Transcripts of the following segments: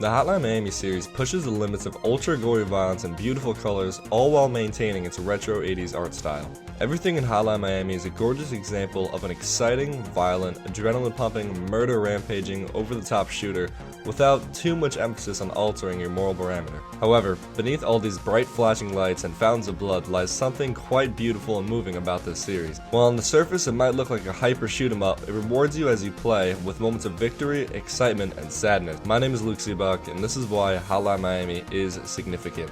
The Hotline Miami series pushes the limits of ultra gory violence and beautiful colors, all while maintaining its retro 80s art style. Everything in Hotline Miami is a gorgeous example of an exciting, violent, adrenaline-pumping, murder-rampaging, over-the-top shooter without too much emphasis on altering your moral parameter. However, beneath all these bright flashing lights and fountains of blood lies something quite beautiful and moving about this series. While on the surface it might look like a hyper shoot-'em-up, it rewards you as you play with moments of victory, excitement, and sadness. My name is Seaboch, and this is why Hotline Miami is significant.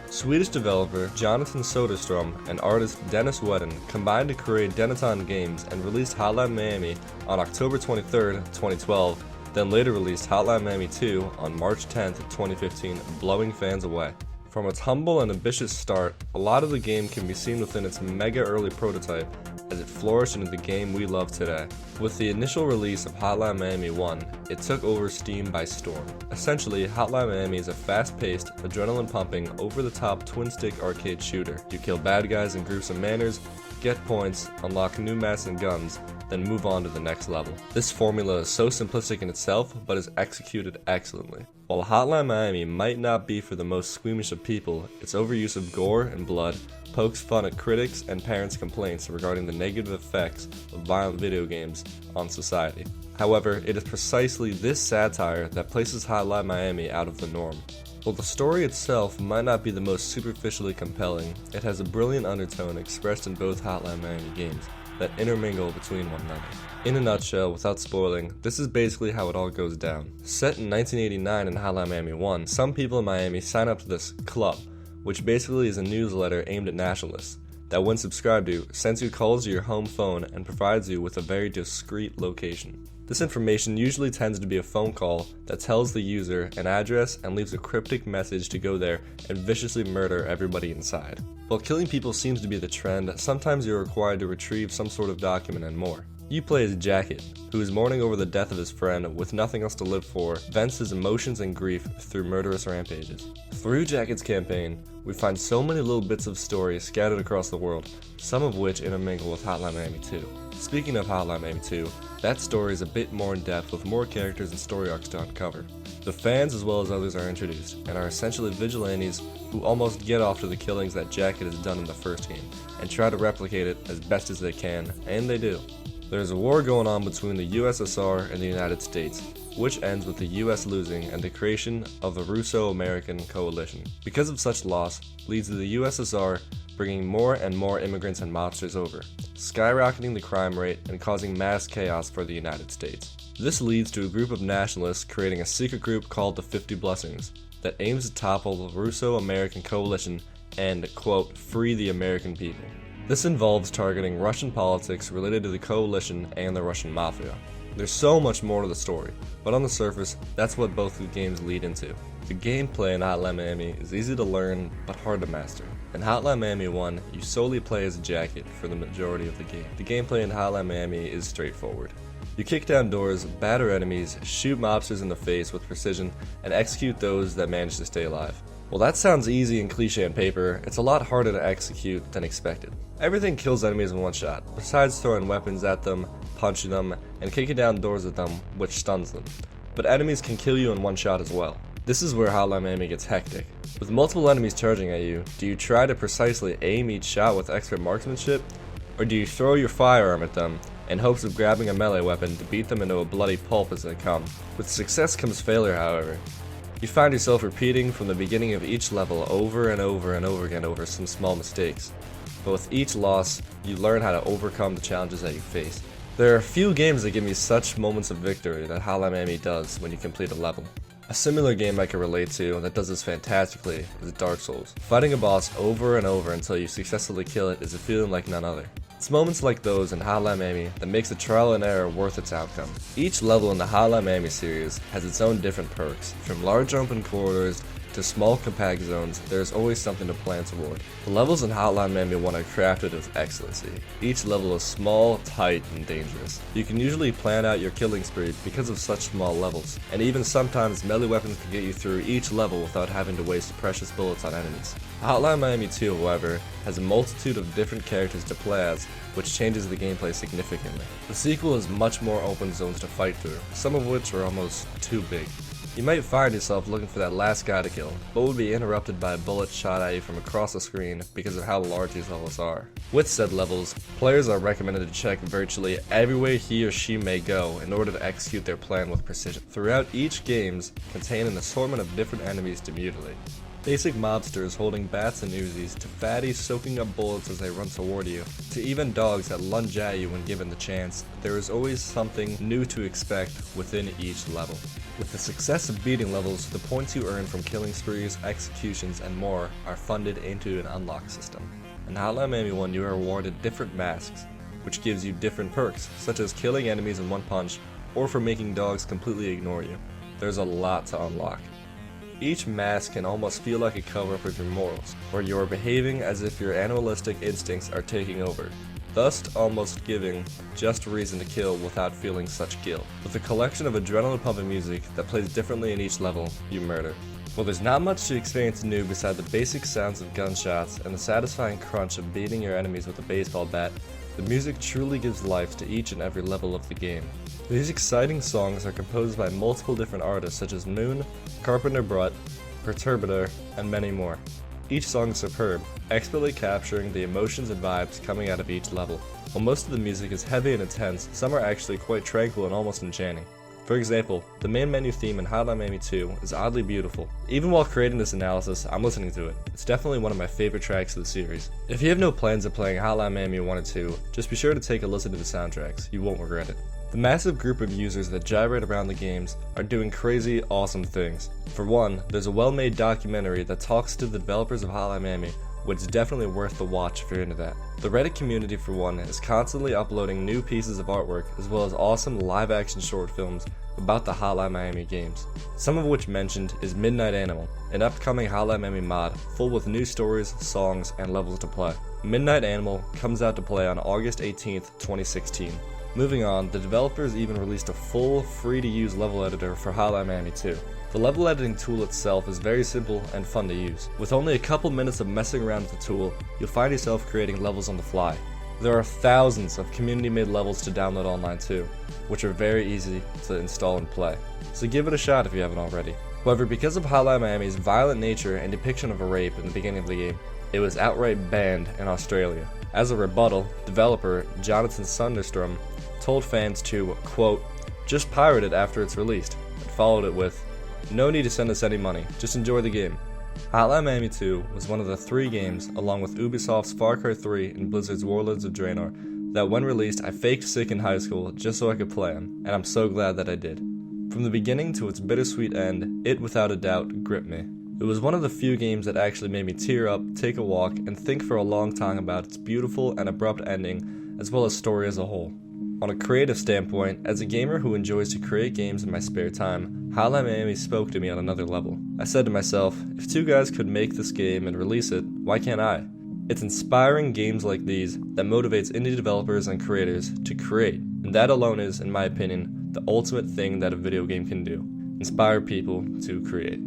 Swedish developer Jonathan Soderstrom and artist Dennis Wedden combined to create Dennaton games and released Hotline Miami on October 23, 2012, then later released Hotline Miami 2 on March 10, 2015, blowing fans away. From its humble and ambitious start, a lot of the game can be seen within its mega early prototype as it flourished into the game we love today. With the initial release of Hotline Miami 1, it took over Steam by storm. Essentially, Hotline Miami is a fast-paced, adrenaline-pumping, over-the-top twin-stick arcade shooter. You kill bad guys in gruesome manners, get points, unlock new maps and guns, then move on to the next level. This formula is so simplistic in itself, but is executed excellently. While Hotline Miami might not be for the most squeamish of people, its overuse of gore and blood pokes fun at critics and parents' complaints regarding the negative effects of violent video games on society. However, it is precisely this satire that places Hotline Miami out of the norm. While the story itself might not be the most superficially compelling, it has a brilliant undertone expressed in both Hotline Miami games that intermingle between one another. In a nutshell, without spoiling, this is basically how it all goes down. Set in 1989 in Hotline Miami 1, some people in Miami sign up to this club, which basically is a newsletter aimed at nationalists, that when subscribed to, sends you calls to your home phone and provides you with a very discreet location. This information usually tends to be a phone call that tells the user an address and leaves a cryptic message to go there and viciously murder everybody inside. While killing people seems to be the trend, sometimes you're required to retrieve some sort of document and more. You play as Jacket, who is mourning over the death of his friend with nothing else to live for, vents his emotions and grief through murderous rampages. Through Jacket's campaign, we find so many little bits of story scattered across the world, some of which intermingle with Hotline Miami 2. Speaking of Hotline Miami 2, that story is a bit more in depth with more characters and story arcs to uncover. The fans as well as others are introduced, and are essentially vigilantes who almost get off to the killings that Jacket has done in the first game, and try to replicate it as best as they can, and they do. There's a war going on between the USSR and the United States, which ends with the US losing and the creation of the Russo-American coalition. Because of such loss, leads to the USSR bringing more and more immigrants and mobsters over, skyrocketing the crime rate and causing mass chaos for the United States. This leads to a group of nationalists creating a secret group called the 50 Blessings that aims to topple the Russo-American coalition and, quote, free the American people. This involves targeting Russian politics related to the coalition and the Russian mafia. There's so much more to the story, but on the surface, that's what both the games lead into. The gameplay in Hotline Miami is easy to learn, but hard to master. In Hotline Miami 1, you solely play as a Jacket for the majority of the game. The gameplay in Hotline Miami is straightforward. You kick down doors, batter enemies, shoot mobsters in the face with precision, and execute those that manage to stay alive. Well, that sounds easy and cliche on paper, it's a lot harder to execute than expected. Everything kills enemies in one shot, besides throwing weapons at them, punching them, and kicking down doors at them, which stuns them. But enemies can kill you in one shot as well. This is where Hotline Miami gets hectic. With multiple enemies charging at you, do you try to precisely aim each shot with expert marksmanship? Or do you throw your firearm at them in hopes of grabbing a melee weapon to beat them into a bloody pulp as they come? With success comes failure, however. You find yourself repeating from the beginning of each level over and over and over again over some small mistakes. But with each loss, you learn how to overcome the challenges that you face. There are few games that give me such moments of victory that Hotline Miami does when you complete a level. A similar game I can relate to that does this fantastically is Dark Souls. Fighting a boss over and over until you successfully kill it is a feeling like none other. It's moments like those in Hotline Miami that makes the trial and error worth its outcome. Each level in the Hotline Miami series has its own different perks. From large open corridors to small compact zones, there is always something to plan toward. The levels in Hotline Miami 1 are crafted with excellency. Each level is small, tight, and dangerous. You can usually plan out your killing spree because of such small levels, and even sometimes melee weapons can get you through each level without having to waste precious bullets on enemies. Hotline Miami 2, however, has a multitude of different characters to play as, which changes the gameplay significantly. The sequel has much more open zones to fight through, some of which are almost too big. You might find yourself looking for that last guy to kill, but would be interrupted by a bullet shot at you from across the screen because of how large these levels are. With said levels, players are recommended to check virtually every way he or she may go in order to execute their plan with precision. Throughout each games contain an assortment of different enemies to mutilate. Basic mobsters holding bats and Uzis, to fatties soaking up bullets as they run toward you, to even dogs that lunge at you when given the chance, there is always something new to expect within each level. With the success of beating levels, the points you earn from killing sprees, executions, and more are funded into an unlock system. In Hotline Miami 1, you are awarded different masks, which gives you different perks, such as killing enemies in one punch, or for making dogs completely ignore you. There's a lot to unlock. Each mask can almost feel like a cover-up of your morals, where you are behaving as if your animalistic instincts are taking over, thus almost giving just reason to kill without feeling such guilt. With a collection of adrenaline-pumping music that plays differently in each level, you murder. Well, there's not much to experience new beside the basic sounds of gunshots and the satisfying crunch of beating your enemies with a baseball bat. The music truly gives life to each and every level of the game. These exciting songs are composed by multiple different artists such as Moon, Carpenter, Brut, Perturbator, and many more. Each song is superb, expertly capturing the emotions and vibes coming out of each level. While most of the music is heavy and intense, some are actually quite tranquil and almost enchanting. For example, the main menu theme in Hotline Miami 2 is oddly beautiful. Even while creating this analysis, I'm listening to it. It's definitely one of my favorite tracks of the series. If you have no plans of playing Hotline Miami 1 and 2, just be sure to take a listen to the soundtracks. You won't regret it. The massive group of users that gyrate around the games are doing crazy, awesome things. For one, there's a well-made documentary that talks to the developers of Hotline Miami, which is definitely worth the watch if you're into that. The Reddit community, for one, is constantly uploading new pieces of artwork as well as awesome live-action short films about the Hotline Miami games. Some of which mentioned is Midnight Animal, an upcoming Hotline Miami mod full with new stories, songs, and levels to play. Midnight Animal comes out to play on August 18th, 2016. Moving on, the developers even released a full, free-to-use level editor for Hotline Miami 2. The level editing tool itself is very simple and fun to use. With only a couple minutes of messing around with the tool, you'll find yourself creating levels on the fly. There are thousands of community-made levels to download online too, which are very easy to install and play, so give it a shot if you haven't already. However, because of Hotline Miami's violent nature and depiction of a rape in the beginning of the game, it was outright banned in Australia. As a rebuttal, developer Jonathan Sunderstrom told fans to, quote, just pirate it after it's released, and followed it with, no need to send us any money, just enjoy the game. Hotline Miami 2 was one of the 3 games, along with Ubisoft's Far Cry 3 and Blizzard's Warlords of Draenor, that when released I faked sick in high school just so I could play them, and I'm so glad that I did. From the beginning to its bittersweet end, it without a doubt gripped me. It was one of the few games that actually made me tear up, take a walk, and think for a long time about its beautiful and abrupt ending, as well as story as a whole. On a creative standpoint, as a gamer who enjoys to create games in my spare time, Hotline Miami spoke to me on another level. I said to myself, if 2 guys could make this game and release it, why can't I? It's inspiring games like these that motivates indie developers and creators to create, and that alone is, in my opinion, the ultimate thing that a video game can do. Inspire people to create.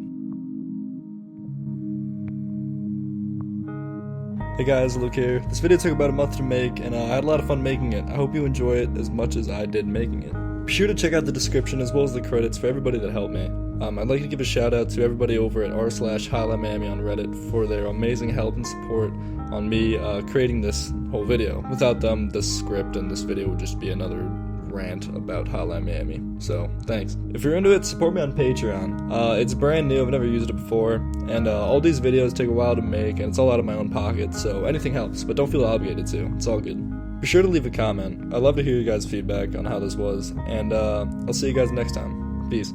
Hey guys, Luke here. This video took about a month to make, and I had a lot of fun making it. I hope you enjoy it as much as I did making it. Be sure to check out the description as well as the credits for everybody that helped me. I'd like to give a shout out to everybody over at r/HotlineMiami on Reddit for their amazing help and support on me creating this whole video. Without them, this script and this video would just be another rant about Hotline Miami. So, thanks. If you're into it, support me on Patreon. It's brand new, I've never used it before, and all these videos take a while to make, and it's all out of my own pocket, so anything helps, but don't feel obligated to. It's all good. Be sure to leave a comment. I'd love to hear your guys' feedback on how this was, and I'll see you guys next time. Peace.